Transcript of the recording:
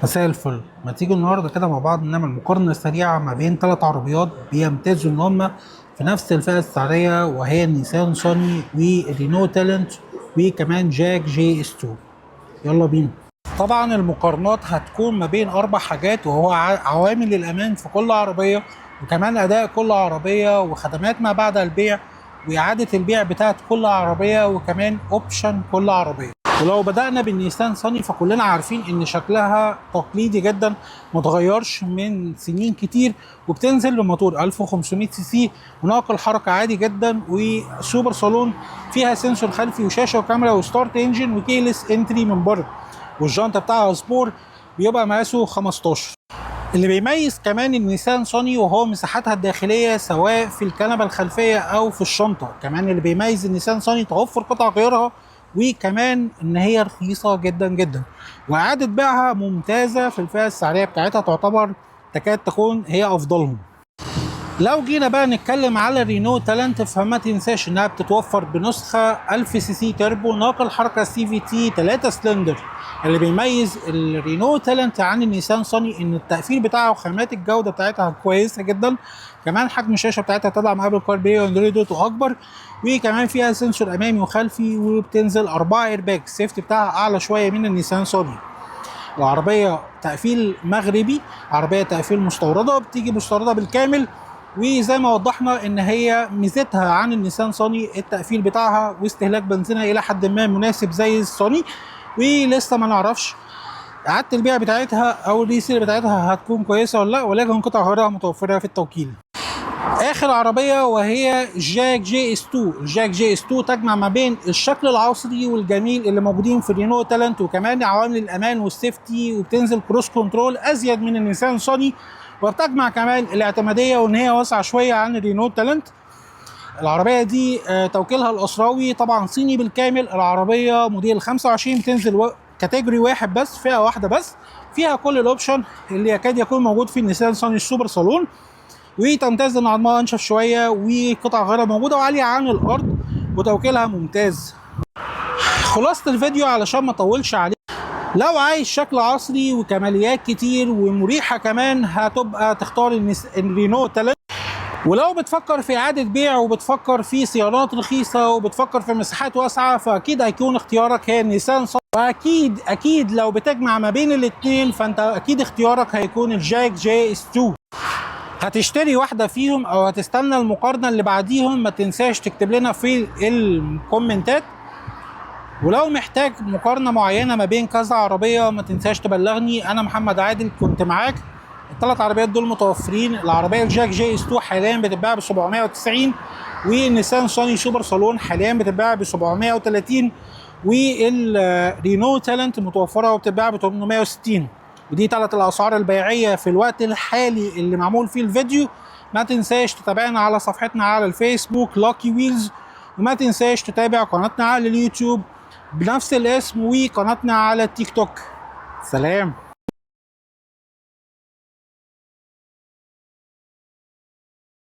مساء الفل. ما تيجي النهارده كده مع بعض نعمل مقارنة سريعة ما بين ثلاث عربيات بيمتازوا ان هم في نفس الفئة السعرية، وهي النيسان صني والرينو تالنت وكمان جاك جي اس 2. يلا بينا. طبعا المقارنات هتكون ما بين اربع حاجات، وهو عوامل الامان في كل عربية، وكمان اداء كل عربية، وخدمات ما بعد البيع، واعادة البيع بتاعت كل عربية، وكمان اوبشن كل عربية. ولو بدأنا بالنيسان صني فكلنا عارفين ان شكلها تقليدي جدا، متغيرش من سنين كتير، وبتنزل بموتور 1500 سي سي وناقل حركة عادي جدا، وسوبر صالون فيها سنسور خلفي وشاشة وكاميرا وستارت انجن وكيلس انتري من بره، والجنطة بتاعها سبور بيبقى مقاسه 15. اللي بيميز كمان النيسان صني وهو مساحتها الداخلية، سواء في الكنبة الخلفية أو في الشنطة. كمان اللي بيميز النيسان صني توفر قطع غيارها، وكمان إن هي رخيصة جدا جدا، وإعادة بيعها ممتازة في الفئة السعرية بتاعتها، تعتبر تكاد تكون هي أفضلهم. لو جينا بقى نتكلم على رينو تالنت، فما تنساش انها بتتوفر بنسخه 1000 سي سي تربو ناقل حركه سي في تي 3 سلندر. اللي بيميز الرينو تالنت عن النيسان صني ان التقفيل بتاعها وخامات الجوده بتاعتها كويسه جدا. كمان حجم الشاشه بتاعتها تدعم ابل كاربلاي واندرويد اوتو اكبر، وكمان فيها سنسور امامي وخلفي، وبتنزل 4 ايرباك. السيفتي بتاعها اعلى شويه من النيسان صني. العربيه تقفيل مغربي، عربيه تقفيل مستورده، بتيجي مستورده بالكامل. وزي ما وضحنا ان هي ميزتها عن النيسان صني التقفيل بتاعها، واستهلاك بنزينها الى حد ما مناسب زي الصني. ولسه ما نعرفش اعاده البيع بتاعتها او الريسيل بتاعتها هتكون كويسه ولا لا، ولكن قطع غيارها متوفره في التوكيل. اخر عربيه وهي جاك جي اس 2. الجاك جي اس 2 تجمع ما بين الشكل العصري والجميل اللي موجودين في الرينو تالنت، وكمان عوامل الامان والسيفتي، وبتنزل كروس كنترول ازيد من النيسان صني، وبتجمع كمان الاعتماديه وان هي واسعه شويه عن الرينو تالنت. العربيه دي توكيلها الاسراوي، طبعا صيني بالكامل. العربيه موديل 25، بتنزل كاتيجوري واحد بس، فئه واحده بس، فيها كل الاوبشن اللي يكاد يكون موجود في النيسان صني السوبر صالون، وتمتاز ان عظمها انشف شويه، وقطع غيارها موجوده وعاليه عن الارض، وتوكيلها ممتاز. خلاصة الفيديو علشان ما اطولش عليه، لو عايز شكل عصري وكماليات كتير ومريحه كمان، هتبقى تختار الرينو تالنت. ولو بتفكر في اعاده بيع، وبتفكر في صيانات رخيصه، وبتفكر في مساحات واسعه، فاكيد هيكون اختيارك هي النيسان صني. واكيد لو بتجمع ما بين الاثنين، فانت اكيد اختيارك هيكون الجاك جي اس 2. هتشتري واحدة فيهم او هتستنى المقارنة اللي بعديهم؟ ما تنساش تكتب لنا في الكومنتات. ولو محتاج مقارنة معينة ما بين كذا عربية، ما تنساش تبلغني. انا محمد عادل كنت معاك. الثلاث عربيات دول متوفرين. العربية الجاك جي اس 2 حاليا بتتباع ب 790، والنيسان صني سوبر صالون حاليا بتتباع ب 730، والرينو تالنت متوفرة وبتتباع ب 860. ودي ثلاث الاسعار البيعيه في الوقت الحالي اللي معمول فيه الفيديو. ما تنساش تتابعنا على صفحتنا على الفيسبوك لاكي ويلز، وما تنساش تتابع قناتنا على اليوتيوب بنفس الاسم، وقناتنا على التيك توك. سلام.